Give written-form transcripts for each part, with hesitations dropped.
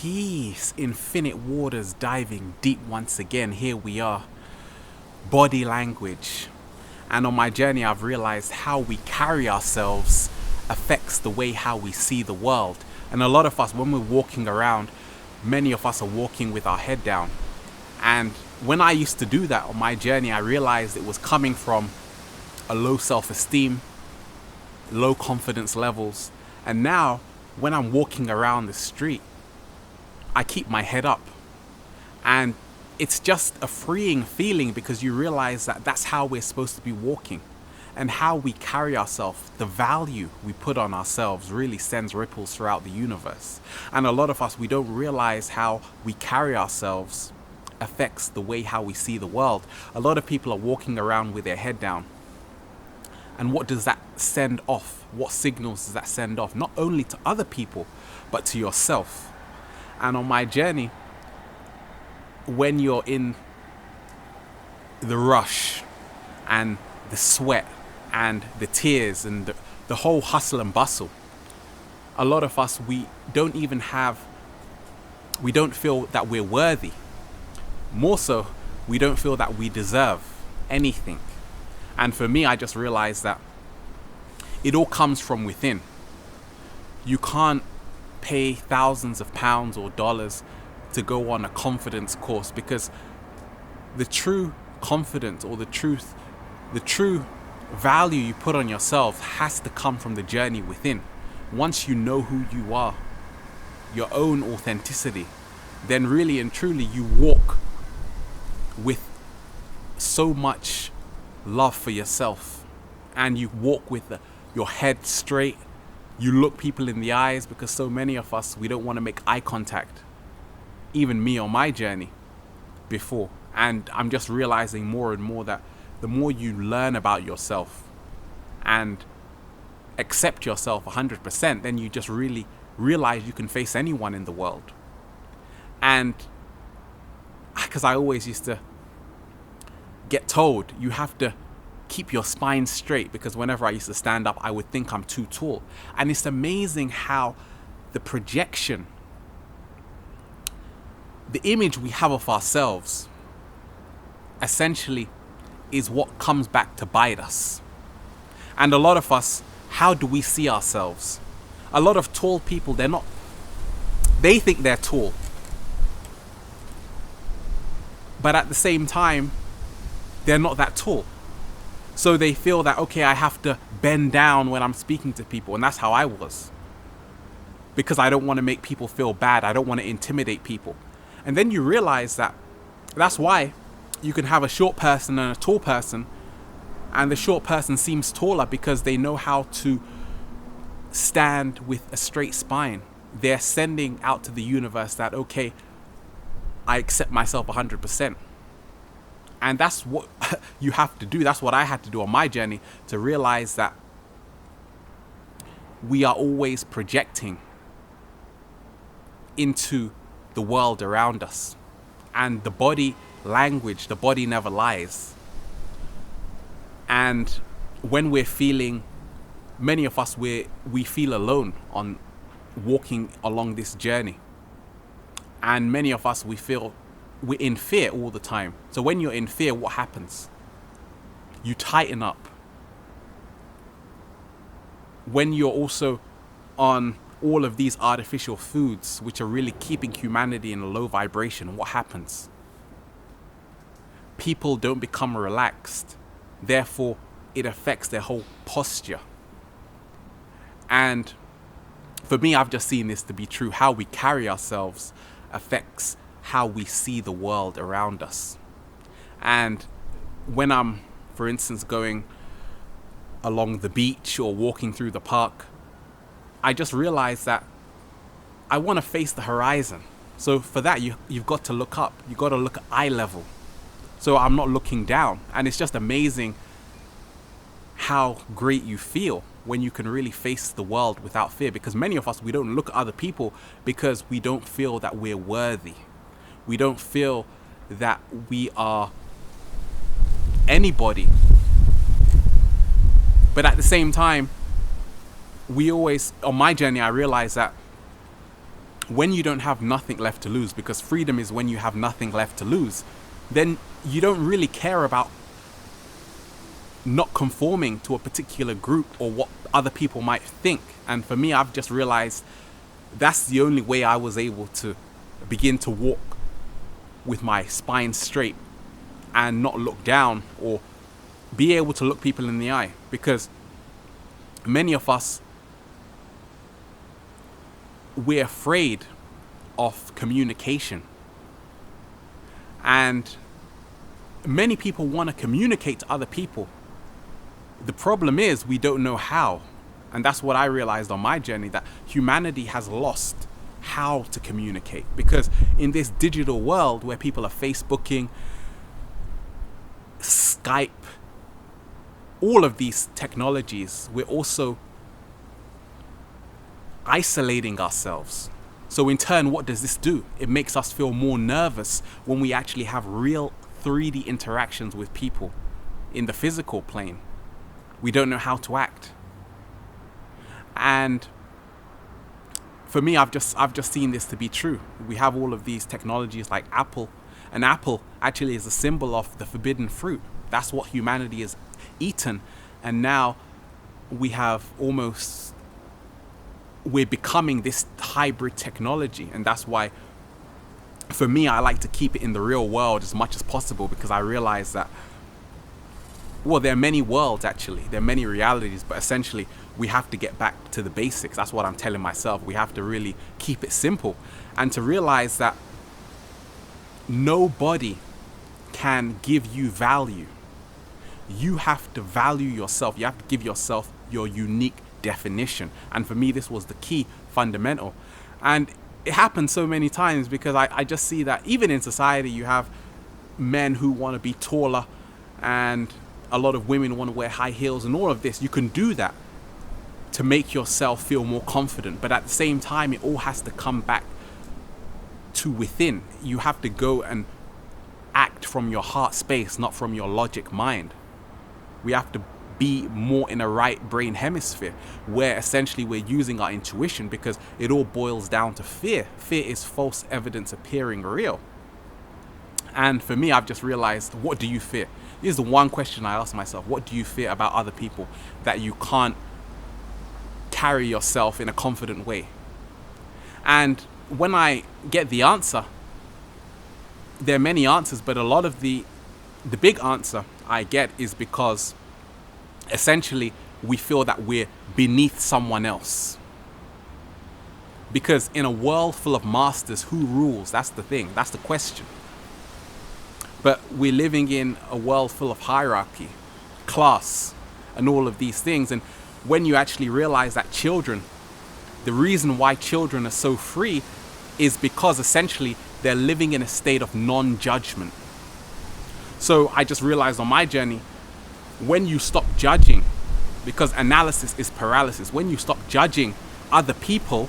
Peace, infinite waters, diving deep once again. Here we are. Body language. And on my journey, I've realized how we carry ourselves affects the way how we see the world. And a lot of us, when we're walking around, many of us are walking with our head down. And when I used to do that on my journey, I realized it was coming from a low self-esteem, low confidence levels. And now, when I'm walking around the street, I keep my head up. And it's just a freeing feeling because you realize that that's how we're supposed to be walking. And how we carry ourselves, the value we put on ourselves really sends ripples throughout the universe. And a lot of us, we don't realize how we carry ourselves affects the way how we see the world. A lot of people are walking around with their head down. And what does that send off? What signals does that send off? Not only to other people, but to yourself. And on my journey, when you're in the rush and the sweat and the tears and the whole hustle and bustle, a lot of us, we don't feel that we're worthy. More so, we don't feel that we deserve anything. And for me, I just realized that it all comes from within. You can't pay thousands of pounds or dollars to go on a confidence course, because the true confidence or the true value you put on yourself has to come from the journey within. Once you know who you are, your own authenticity, then really and truly you walk with so much love for yourself, and you walk with your head straight. You look people in the eyes, because so many of us, we don't want to make eye contact. Even me on my journey before. And I'm just realizing more and more that the more you learn about yourself and accept yourself 100%, then you just really realize you can face anyone in the world. And because I always used to get told you have to keep your spine straight, because whenever I used to stand up, I would think I'm too tall. And it's amazing how the projection, the image we have of ourselves, essentially is what comes back to bite us. And a lot of us, how do we see ourselves? A lot of tall people, they think they're tall. But at the same time, they're not that tall. So they feel that, okay, I have to bend down when I'm speaking to people. And that's how I was. Because I don't want to make people feel bad. I don't want to intimidate people. And then you realize that that's why you can have a short person and a tall person, and the short person seems taller because they know how to stand with a straight spine. They're sending out to the universe that, okay, I accept myself 100%. And that's what you have to do. That's what I had to do on my journey, to realize that we are always projecting into the world around us. And the body language, the body never lies. And when we're feeling, many of us, we feel alone on walking along this journey. And many of us, we feel we're in fear all the time. So when you're in fear, what happens? You tighten up. When you're also on all of these artificial foods, which are really keeping humanity in a low vibration, what happens? People don't become relaxed. Therefore, it affects their whole posture. And for me, I've just seen this to be true. How we carry ourselves affects how we see the world around us. And when I'm, for instance, going along the beach or walking through the park, I just realized that I want to face the horizon. So for that, you've got to look up. You've got to look at eye level. So I'm not looking down. And it's just amazing how great you feel when you can really face the world without fear. Because many of us, we don't look at other people because we don't feel that we're worthy. We don't feel that we are anybody. But at the same time, we always, on my journey, I realized that when you don't have nothing left to lose, because freedom is when you have nothing left to lose, then you don't really care about not conforming to a particular group or what other people might think. And for me, I've just realized that's the only way I was able to begin to walk with my spine straight and not look down, or be able to look people in the eye. Because many of us, we're afraid of communication, and many people want to communicate to other people. The problem is we don't know how. And that's what I realized on my journey, that humanity has lost how to communicate. Because in this digital world where people are Facebooking, Skype, all of these technologies, we're also isolating ourselves. So in turn, what does this do? It makes us feel more nervous when we actually have real 3D interactions with people in the physical plane. We don't know how to act. And for me, I've just seen this to be true. We have all of these technologies like Apple, and Apple actually is a symbol of the forbidden fruit. That's what humanity has eaten, and now we're becoming this hybrid technology. And that's why, for me, I like to keep it in the real world as much as possible, because I realize that, well, there are many worlds actually, there are many realities, but essentially we have to get back to the basics. That's what I'm telling myself. We have to really keep it simple, and to realize that nobody can give you value. You have to value yourself. You have to give yourself your unique definition. And for me, this was the key fundamental. And it happens so many times, because I just see that even in society, you have men who want to be taller, and a lot of women want to wear high heels, and all of this. You can do that to make yourself feel more confident, but at the same time, it all has to come back to within. You have to go and act from your heart space, not from your logic mind. We have to be more in a right brain hemisphere, where essentially we're using our intuition, because it all boils down to fear. Fear is false evidence appearing real. And for me, I've just realized, what do you fear? This is the one question I ask myself. What do you fear about other people that you can't carry yourself in a confident way? And when I get the answer, there are many answers, but a lot of the big answer I get is because essentially we feel that we're beneath someone else. Because in a world full of masters, who rules? That's the thing. That's the question. But we're living in a world full of hierarchy, class, and all of these things. And when you actually realize that the reason why children are so free is because essentially they're living in a state of non-judgment. So I just realized on my journey, when you stop judging, because analysis is paralysis, when you stop judging other people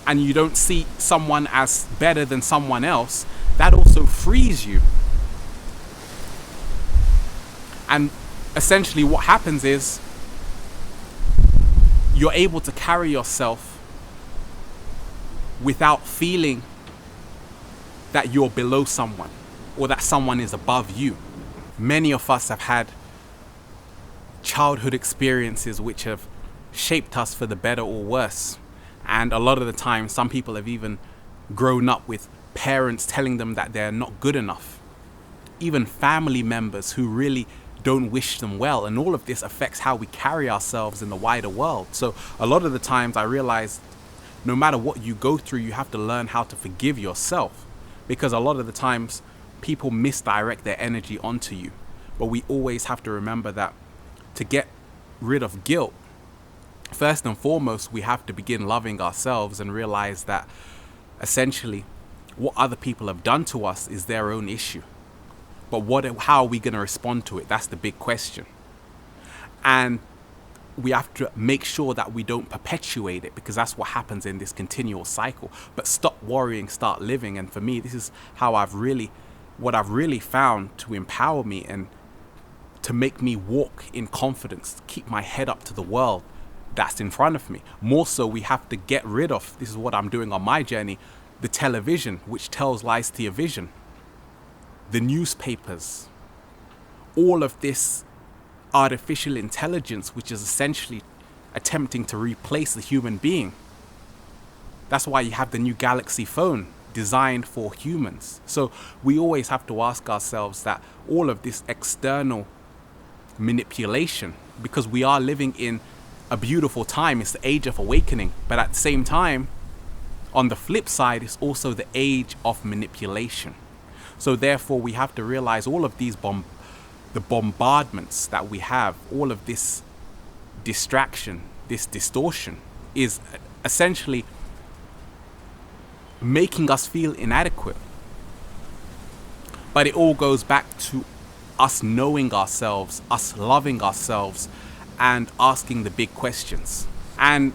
and you don't see someone as better than someone else, that also frees you. And essentially what happens is you're able to carry yourself without feeling that you're below someone or that someone is above you. Many of us have had childhood experiences which have shaped us for the better or worse. And a lot of the time, some people have even grown up with parents telling them that they're not good enough. Even family members who really don't wish them well. And all of this affects how we carry ourselves in the wider world. So a lot of the times I realized no matter what you go through, you have to learn how to forgive yourself. Because a lot of the times people misdirect their energy onto you. But we always have to remember that to get rid of guilt, first and foremost, we have to begin loving ourselves and realize that essentially what other people have done to us is their own issue. But how are we going to respond to it? That's the big question. And we have to make sure that we don't perpetuate it, because that's what happens in this continual cycle. But stop worrying, start living. And for me, this is how what I've really found to empower me and to make me walk in confidence, keep my head up to the world, that's in front of me. More so, we have to get rid of, this is what I'm doing on my journey, the television, which tells lies to your vision, the newspapers, all of this artificial intelligence, which is essentially attempting to replace the human being. That's why you have the new Galaxy phone designed for humans. So we always have to ask ourselves that all of this external manipulation, because we are living in a beautiful time, it's the age of awakening, but at the same time, on the flip side, it's also the age of manipulation. So therefore, we have to realize all of these the bombardments that we have, all of this distraction, this distortion, is essentially making us feel inadequate. But it all goes back to us knowing ourselves, us loving ourselves, and asking the big questions. And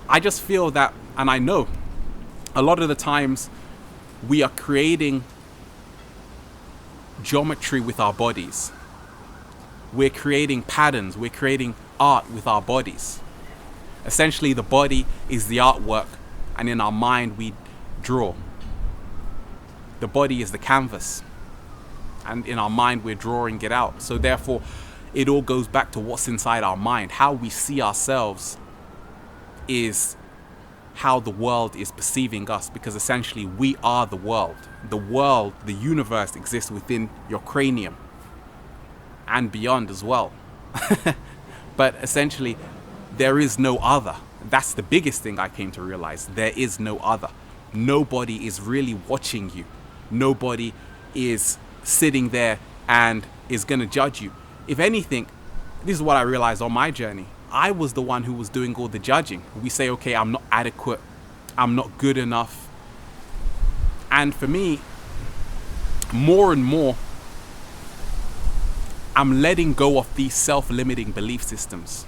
I just feel that, and I know a lot of the times we are creating geometry with our bodies. We're creating patterns, we're creating art with our bodies. Essentially, the body is the artwork, and in our mind we draw. The body is the canvas, and in our mind we're drawing it out. So therefore, it all goes back to what's inside our mind. How we see ourselves is how the world is perceiving us, because essentially we are the world. The world, the universe exists within your cranium and beyond as well. But essentially, there is no other. That's the biggest thing I came to realize. There is no other. Nobody is really watching you. Nobody is sitting there and is going to judge you. If anything, this is what I realized on my journey. I was the one who was doing all the judging. We say, okay, I'm not adequate. I'm not good enough. And for me, more and more, I'm letting go of these self-limiting belief systems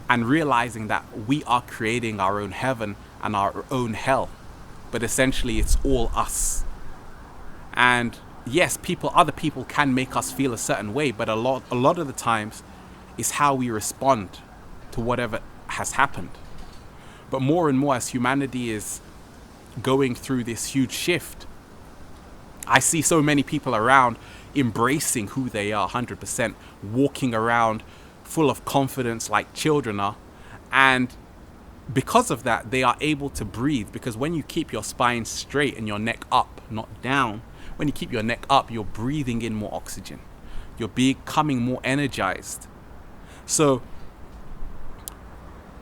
and realizing that we are creating our own heaven and our own hell. But essentially, it's all us. And yes, other people can make us feel a certain way, but a lot of the times is how we respond to whatever has happened. But more and more, as humanity is going through this huge shift, I see so many people around embracing who they are 100%, walking around full of confidence like children are. And because of that, they are able to breathe, because when you keep your spine straight and your neck up, not down, when you keep your neck up, you're breathing in more oxygen. You're becoming more energized. So,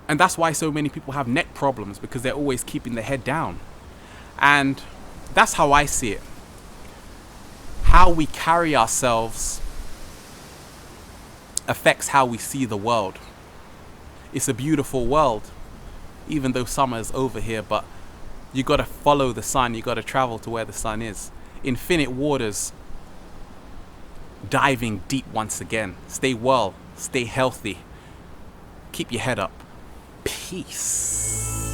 and that's why so many people have neck problems, because they're always keeping their head down. And that's how I see it. How we carry ourselves affects how we see the world. It's a beautiful world, even though summer is over here, but you got to follow the sun. You got to travel to where the sun is. Infinite waters, diving deep once again. Stay well, stay healthy, keep your head up. Peace.